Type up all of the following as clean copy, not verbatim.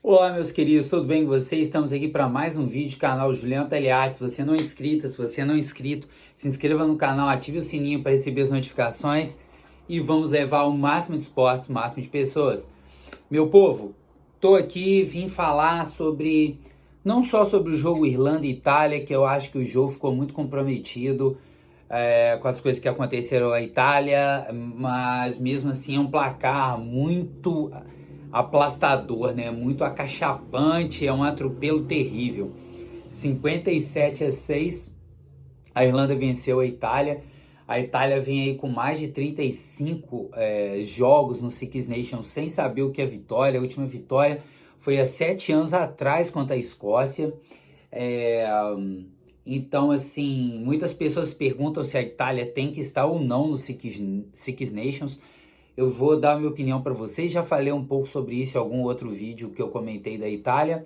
Olá, meus queridos, tudo bem com vocês? Estamos aqui para mais um vídeo do canal Juliano Taliati. Se você não é inscrito, se você não é inscrito, se inscreva no canal, ative o sininho para receber as notificações e vamos levar o máximo de esportes, o máximo de pessoas. Meu povo, tô aqui, vim falar sobre, não só sobre o jogo Irlanda e Itália, que eu acho que o jogo ficou muito comprometido com as coisas que aconteceram na Itália, mas mesmo assim é um placar muito aplastador, né? Muito acachapante, é um atropelo terrível. 57-6, a Irlanda venceu a Itália. A Itália vem aí com mais de 35 jogos no Six Nations sem saber o que é vitória. A última vitória foi há 7 anos atrás contra a Escócia. É, então, assim, muitas pessoas perguntam se a Itália tem que estar ou não no Six Nations. Eu vou dar minha opinião para vocês. Já falei um pouco sobre isso em algum outro vídeo que eu comentei da Itália,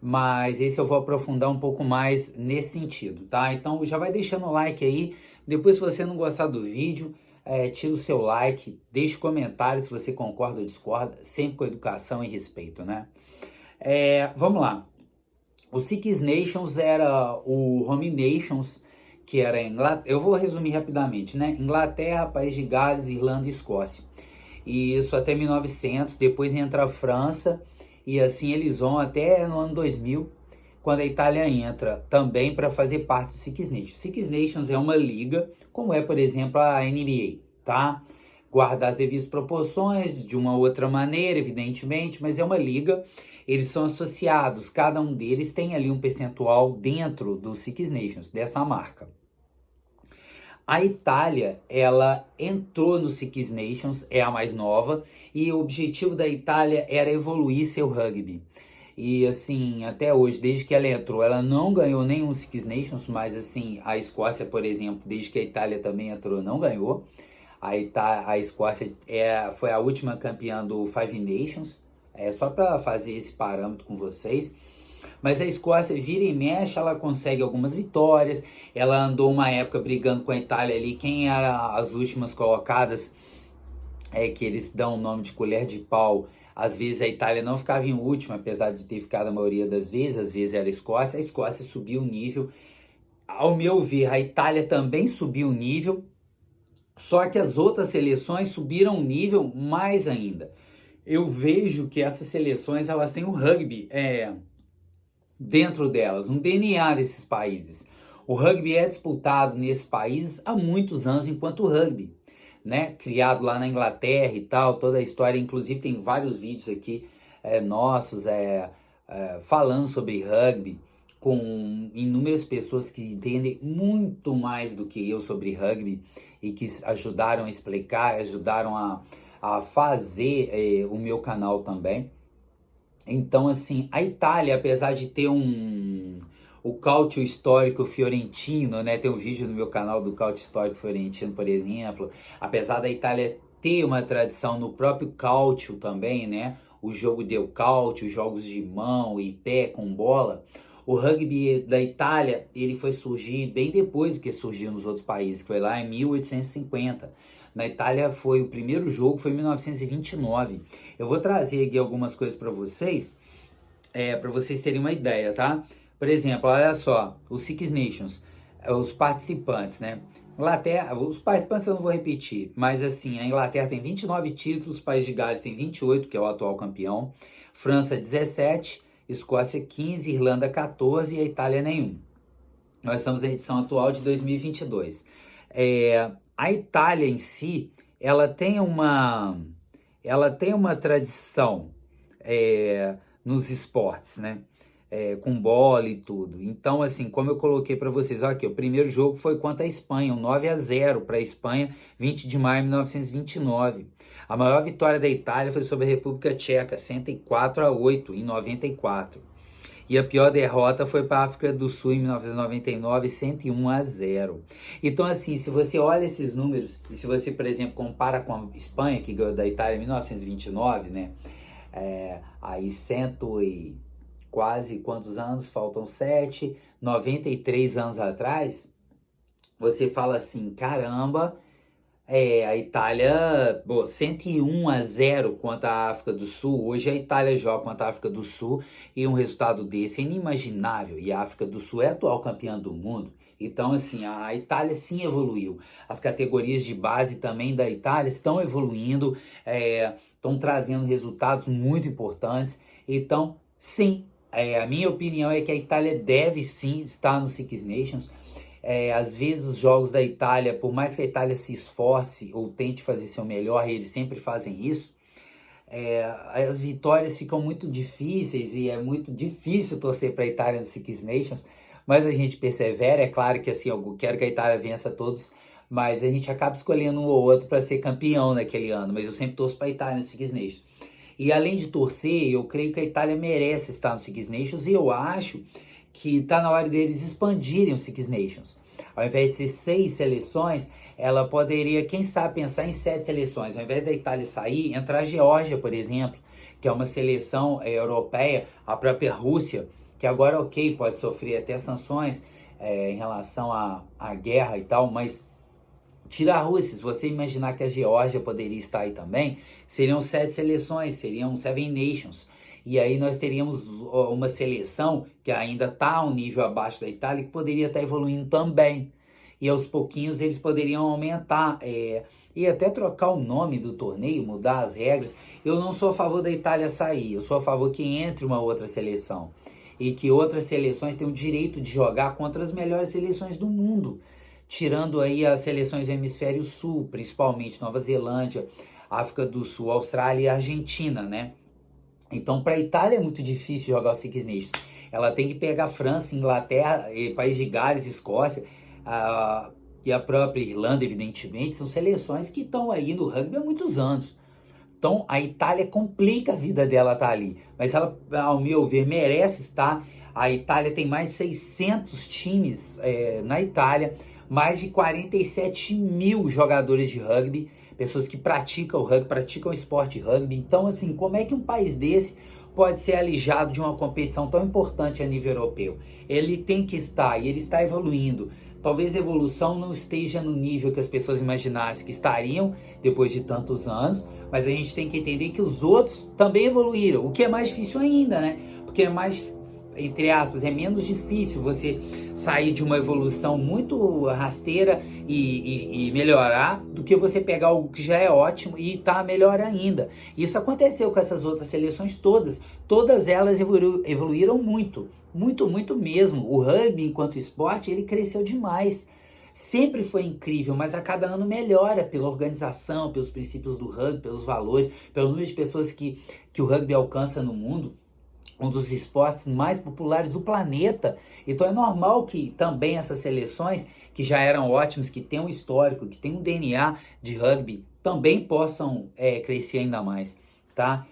mas esse eu vou aprofundar um pouco mais nesse sentido, tá? Então já vai deixando o like aí. Depois, se você não gostar do vídeo, tira o seu like, deixe comentário se você concorda ou discorda, sempre com educação e respeito, né? Vamos lá. O Six Nations era o Home Nations, que era Inglaterra. Eu vou resumir rapidamente, né? Inglaterra, País de Gales, Irlanda e Escócia. E isso até 1900, depois entra a França, e assim eles vão até no ano 2000, quando a Itália entra também para fazer parte do Six Nations. Six Nations é uma liga, como é, por exemplo, a NBA, tá? Guardar as devidas proporções, de uma outra maneira, evidentemente, mas é uma liga, eles são associados, cada um deles tem ali um percentual dentro do Six Nations, dessa marca. A Itália, ela entrou no Six Nations, é a mais nova, e o objetivo da Itália era evoluir seu rugby. E assim, até hoje, desde que ela entrou, ela não ganhou nenhum Six Nations, mas assim, a Escócia, por exemplo, desde que a Itália também entrou, não ganhou. A Escócia foi a última campeã do Five Nations, só para fazer esse parâmetro com vocês. Mas a Escócia vira e mexe, ela consegue algumas vitórias. Ela andou uma época brigando com a Itália ali. Quem era as últimas colocadas, que eles dão o nome de colher de pau. Às vezes a Itália não ficava em última, apesar de ter ficado a maioria das vezes. Às vezes era a Escócia. A Escócia subiu o nível. Ao meu ver, a Itália também subiu o nível. Só que as outras seleções subiram o nível mais ainda. Eu vejo que essas seleções elas têm o rugby dentro delas, um DNA desses países. O rugby é disputado nesses países há muitos anos enquanto rugby, né? Criado lá na Inglaterra e tal, toda a história, inclusive tem vários vídeos aqui nossos falando sobre rugby, com inúmeras pessoas que entendem muito mais do que eu sobre rugby e que ajudaram a explicar, ajudaram a fazer o meu canal também. Então, assim, a Itália, apesar de ter o cálcio histórico fiorentino, né? Tem um vídeo no meu canal do cálcio histórico fiorentino, por exemplo. Apesar da Itália ter uma tradição no próprio cálcio também, né? O jogo del cálcio, jogos de mão e pé com bola. O rugby da Itália, ele foi surgir bem depois do que surgiu nos outros países, que foi lá em 1850. Na Itália o primeiro jogo foi em 1929. Eu vou trazer aqui algumas coisas para vocês terem uma ideia, tá? Por exemplo, olha só, os Six Nations, os participantes, né? Inglaterra, os participantes eu não vou repetir, mas assim, a Inglaterra tem 29 títulos, o País de Gales tem 28, que é o atual campeão, França 17, Escócia 15, Irlanda 14 e a Itália nenhum. Nós estamos na edição atual de 2022. A Itália em si, ela tem uma tradição nos esportes, né? Com bola e tudo. Então, assim, como eu coloquei para vocês, aqui, o primeiro jogo foi contra a Espanha, um 9-0 para a Espanha, 20 de maio de 1929. A maior vitória da Itália foi sobre a República Tcheca, 104-8, em 94. E a pior derrota foi para a África do Sul em 1999, 101-0. Então, assim, se você olha esses números, e se você, por exemplo, compara com a Espanha, que ganhou da Itália em 1929, né? Aí quase quantos anos? Faltam 7, 93 anos atrás, você fala assim, caramba, A Itália, 101-0 contra a África do Sul. Hoje a Itália joga contra a África do Sul e um resultado desse é inimaginável. E a África do Sul é a atual campeã do mundo. Então, assim, a Itália sim evoluiu. As categorias de base também da Itália estão evoluindo, estão trazendo resultados muito importantes. Então, sim, a minha opinião é que a Itália deve sim estar no Six Nations. Às vezes os jogos da Itália, por mais que a Itália se esforce ou tente fazer seu melhor, e eles sempre fazem isso, as vitórias ficam muito difíceis e é muito difícil torcer para a Itália no Six Nations, mas a gente persevera. É claro que assim, eu quero que a Itália vença todos, mas a gente acaba escolhendo um ou outro para ser campeão naquele ano, mas eu sempre torço para a Itália no Six Nations. E além de torcer, eu creio que a Itália merece estar no Six Nations e eu acho que está na hora deles expandirem o Six Nations. Ao invés de ser 6 seleções, ela poderia, quem sabe, pensar em 7 seleções. Ao invés da Itália sair, entrar a Geórgia, por exemplo, que é uma seleção europeia, a própria Rússia, que agora, ok, pode sofrer até sanções em relação à guerra e tal, mas tira a Rússia, se você imaginar que a Geórgia poderia estar aí também, seriam 7 seleções, seriam 7 Nations. E aí nós teríamos uma seleção que ainda está um nível abaixo da Itália, que poderia estar evoluindo também. E aos pouquinhos eles poderiam aumentar e até trocar o nome do torneio, mudar as regras. Eu não sou a favor da Itália sair, eu sou a favor que entre uma outra seleção. E que outras seleções tenham o direito de jogar contra as melhores seleções do mundo. Tirando aí as seleções do Hemisfério Sul, principalmente Nova Zelândia, África do Sul, Austrália e Argentina, né? Então, para a Itália é muito difícil jogar o Six Nations. Ela tem que pegar França, Inglaterra, País de Gales, Escócia e a própria Irlanda, evidentemente. São seleções que estão aí no rugby há muitos anos. Então, a Itália complica a vida dela estar ali. Mas ela, ao meu ver, merece estar. A Itália tem mais de 600 times na Itália, mais de 47 mil jogadores de rugby, pessoas que praticam o rugby, praticam o esporte rugby. Então, assim, como é que um país desse pode ser alijado de uma competição tão importante a nível europeu? Ele tem que estar, e ele está evoluindo. Talvez a evolução não esteja no nível que as pessoas imaginassem que estariam depois de tantos anos, mas a gente tem que entender que os outros também evoluíram, o que é mais difícil ainda, né? Porque é mais, entre aspas, é menos difícil você sair de uma evolução muito rasteira e melhorar do que você pegar algo que já é ótimo e tá melhor ainda. Isso aconteceu com essas outras seleções todas elas evoluíram muito, muito, muito mesmo. O rugby, enquanto esporte, ele cresceu demais. Sempre foi incrível, mas a cada ano melhora pela organização, pelos princípios do rugby, pelos valores, pelo número de pessoas que o rugby alcança no mundo. Um dos esportes mais populares do planeta. Então é normal que também essas seleções, que já eram ótimas, que têm um histórico, que têm um DNA de rugby, também possam crescer ainda mais, tá?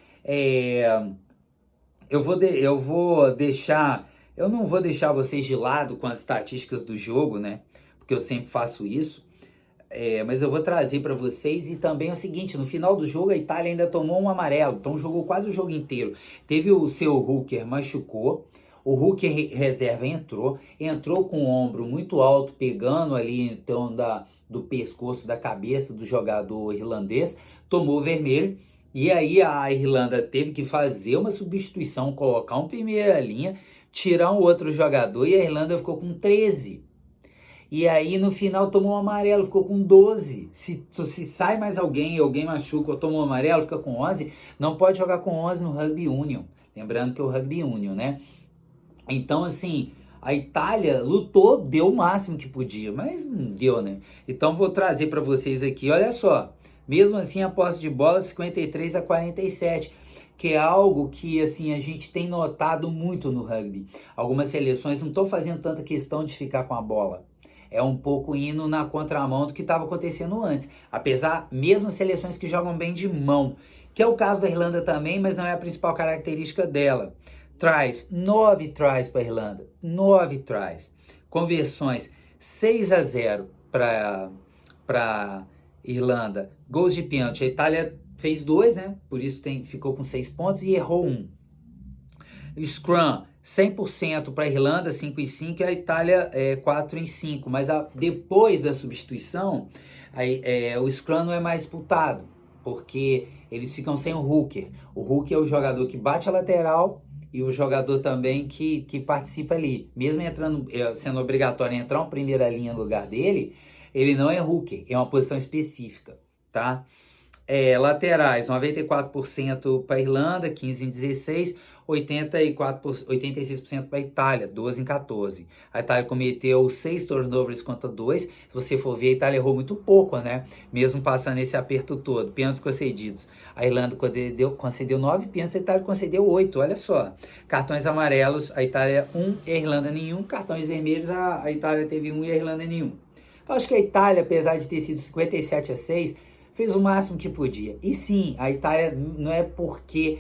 Eu não vou deixar vocês de lado com as estatísticas do jogo, né? Porque eu sempre faço isso. Mas eu vou trazer para vocês. E também é o seguinte, no final do jogo a Itália ainda tomou um amarelo, então jogou quase o jogo inteiro. Teve o seu hooker, machucou, o hooker reserva entrou com o ombro muito alto, pegando ali então do pescoço, da cabeça do jogador irlandês, tomou vermelho. E aí a Irlanda teve que fazer uma substituição, colocar um primeira linha, tirar um outro jogador, e a Irlanda ficou com 13. E aí no final tomou um amarelo, ficou com 12. Se sai mais alguém machuca ou toma um amarelo, fica com 11. Não pode jogar com 11 no Rugby Union. Lembrando que é o Rugby Union, né? Então, assim, a Itália lutou, deu o máximo que podia, mas não deu, né? Então vou trazer para vocês aqui, olha só. Mesmo assim, a posse de bola 53-47. Que é algo que assim, a gente tem notado muito no rugby. Algumas seleções não estão fazendo tanta questão de ficar com a bola. É um pouco indo na contramão do que estava acontecendo antes. Apesar, mesmo seleções que jogam bem de mão, que é o caso da Irlanda também, mas não é a principal característica dela. 9 tries para a Irlanda, 9 tries. Conversões 6-0 para Irlanda. Gols de pênalti, a Itália fez 2, né? Por isso ficou com 6 pontos e errou 1. Scrum, 100% para a Irlanda, 5-5, e a Itália 4-5. Mas depois da substituição, Aí, o Scrum não é mais disputado, porque eles ficam sem o hooker. O hooker é o jogador que bate a lateral e o jogador também que participa ali. Mesmo entrando, sendo obrigatório entrar uma primeira linha no lugar dele, ele não é hooker, é uma posição específica, tá? Laterais, 94% para a Irlanda, 15 em 16, 86% para a Itália, 12 em 14. A Itália cometeu 6 turnovers contra 2. Se você for ver, a Itália errou muito pouco, né? Mesmo passando esse aperto todo. Pênaltis concedidos. A Irlanda concedeu 9 pênaltis, a Itália concedeu 8, olha só. Cartões amarelos, a Itália 1 e a Irlanda nenhum. Cartões vermelhos, a Itália teve 1 e a Irlanda nenhum. Então acho que a Itália, apesar de ter sido 57-6, fez o máximo que podia. E sim, a Itália não é porque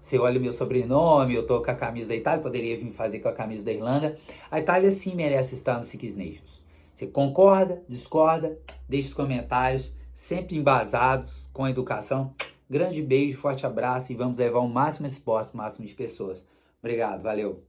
você olha o meu sobrenome, eu tô com a camisa da Itália, poderia vir fazer com a camisa da Irlanda. A Itália sim merece estar no Six Nations. Você concorda, discorda? Deixe os comentários, sempre embasados, com educação. Grande beijo, forte abraço e vamos levar o máximo esporte, o máximo de pessoas. Obrigado, valeu!